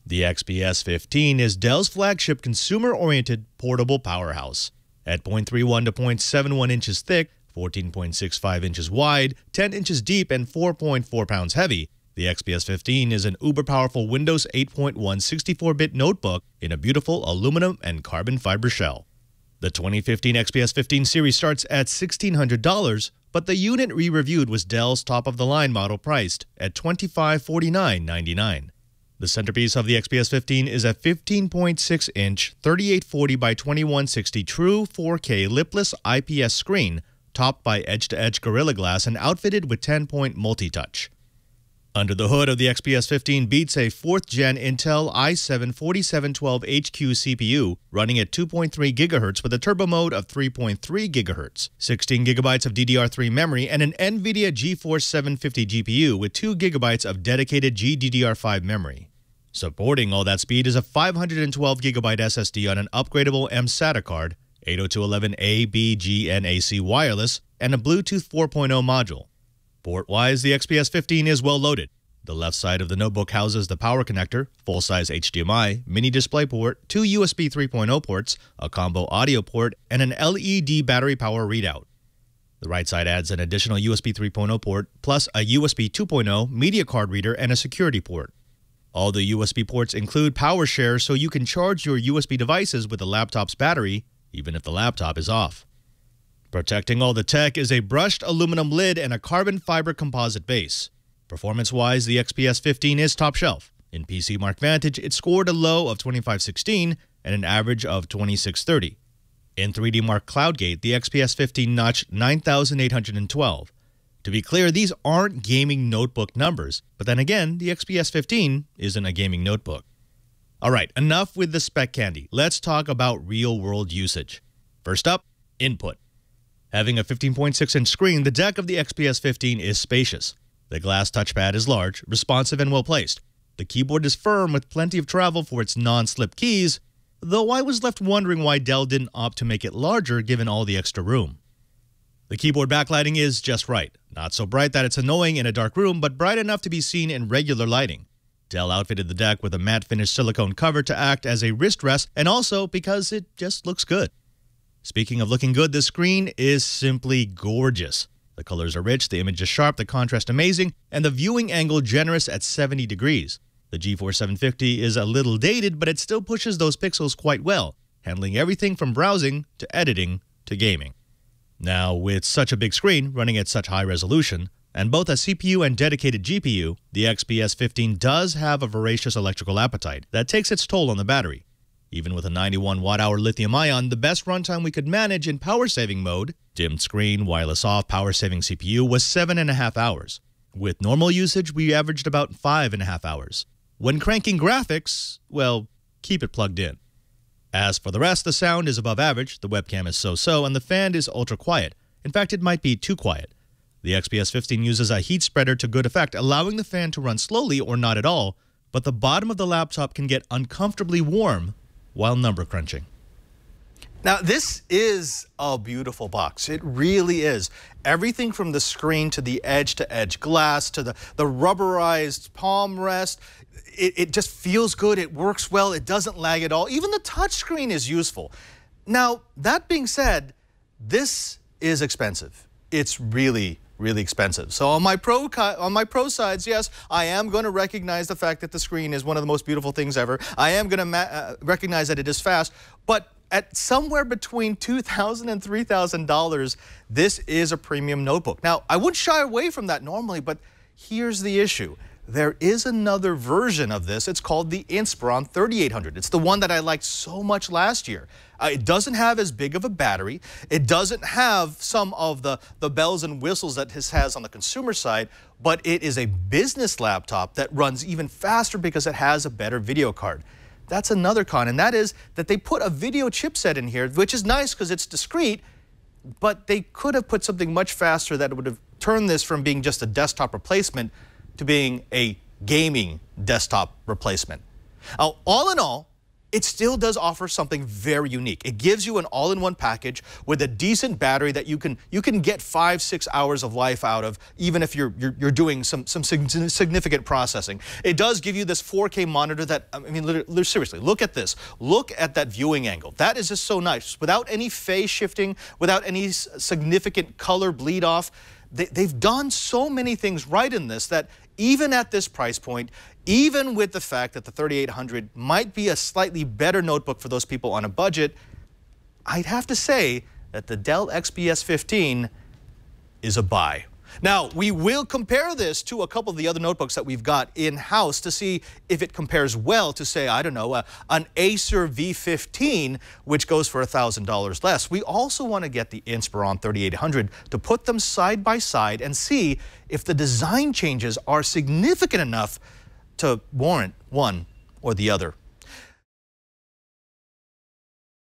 The XPS 15 is Dell's flagship consumer-oriented portable powerhouse. At 0.31 to 0.71 inches thick, 14.65 inches wide, 10 inches deep, and 4.4 pounds heavy, the XPS 15 is an uber-powerful Windows 8.1 64-bit notebook in a beautiful aluminum and carbon fiber shell. The 2015 XPS 15 series starts at $1,600, but the unit we reviewed was Dell's top-of-the-line model priced at $2,549.99. The centerpiece of the XPS 15 is a 15.6-inch 3840 by 2160 true 4K lipless IPS screen topped by edge-to-edge Gorilla Glass and outfitted with 10-point multi-touch. Under the hood of the XPS 15 beats a 4th-gen Intel i7-4712HQ CPU running at 2.3 GHz with a turbo mode of 3.3 GHz, 16 GB of DDR3 memory, and an NVIDIA GeForce 750 GPU with 2 GB of dedicated GDDR5 memory. Supporting all that speed is a 512 GB SSD on an upgradable mSATA card, 802.11a, B, G, and AC wireless, and a Bluetooth 4.0 module. Port-wise, the XPS 15 is well loaded. The left side of the notebook houses the power connector, full-size HDMI, mini DisplayPort, 2 USB 3.0 ports, a combo audio port, and an LED battery power readout. The right side adds an additional USB 3.0 port, plus a USB 2.0 media card reader and a security port. All the USB ports include power share, so you can charge your USB devices with the laptop's battery, even if the laptop is off. Protecting all the tech is a brushed aluminum lid and a carbon fiber composite base. Performance-wise, the XPS 15 is top shelf. In PC Mark Vantage, it scored a low of 2516 and an average of 2630. In 3D Mark CloudGate, the XPS 15 notched 9812. To be clear, these aren't gaming notebook numbers, but then again, the XPS 15 isn't a gaming notebook. Alright, enough with the spec candy. Let's talk about real-world usage. First up, input. Having a 15.6-inch screen, the deck of the XPS 15 is spacious. The glass touchpad is large, responsive, and well-placed. The keyboard is firm with plenty of travel for its non-slip keys, though I was left wondering why Dell didn't opt to make it larger given all the extra room. The keyboard backlighting is just right. Not so bright that it's annoying in a dark room, but bright enough to be seen in regular lighting. Dell outfitted the deck with a matte finish silicone cover to act as a wrist rest, and also because it just looks good. Speaking of looking good, the screen is simply gorgeous. The colors are rich, the image is sharp, the contrast amazing, and the viewing angle generous at 70 degrees. The GeForce 750 is a little dated, but it still pushes those pixels quite well, handling everything from browsing to editing to gaming. Now, with such a big screen running at such high resolution, and both a CPU and dedicated GPU, the XPS 15 does have a voracious electrical appetite that takes its toll on the battery. Even with a 91 watt-hour lithium-ion, the best runtime we could manage in power-saving mode, dimmed screen, wireless off, power-saving CPU, was 7.5 hours. With normal usage, we averaged about 5.5 hours. When cranking graphics, well, keep it plugged in. As for the rest, the sound is above average, the webcam is so-so, and the fan is ultra-quiet. In fact, it might be too quiet. The XPS 15 uses a heat spreader to good effect, allowing the fan to run slowly or not at all, but the bottom of the laptop can get uncomfortably warm while number crunching. Now, this is a beautiful box. It really is. Everything from the screen to the edge-to-edge glass to the rubberized palm rest. It just feels good. It works well. It doesn't lag at all. Even the touchscreen is useful. Now, that being said, this is expensive. It's really expensive. So on my pro sides, yes, I am going to recognize the fact that the screen is one of the most beautiful things ever. I am going to recognize that it is fast, but at somewhere between $2,000 and $3,000, this is a premium notebook. Now, I wouldn't shy away from that normally, but here's the issue. There is another version of this. It's called the Inspiron 3800. It's the one that I liked so much last year. It doesn't have as big of a battery. It doesn't have some of the bells and whistles that this has on the consumer side, but it is a business laptop that runs even faster because it has a better video card. That's another con, and that is that they put a video chipset in here, which is nice because it's discrete, but they could have put something much faster that would have turned this from being just a desktop replacement to being a gaming desktop replacement. Now, all in all, it still does offer something very unique. It gives you an all-in-one package with a decent battery that you can get 5-6 hours of life out of, even if you're doing some significant processing. It does give you this 4K monitor that, I mean, literally, seriously, look at this. Look at that viewing angle. That is just so nice. Without any phase shifting, without any significant color bleed off. They've done so many things right in this that even at this price point, even with the fact that the 3800 might be a slightly better notebook for those people on a budget, I'd have to say that the Dell XPS 15 is a buy. Now, we will compare this to a couple of the other notebooks that we've got in-house to see if it compares well to, say, I don't know, an Acer V15, which goes for $1,000 less. We also want to get the Inspiron 3800 to put them side by side and see if the design changes are significant enough to warrant one or the other.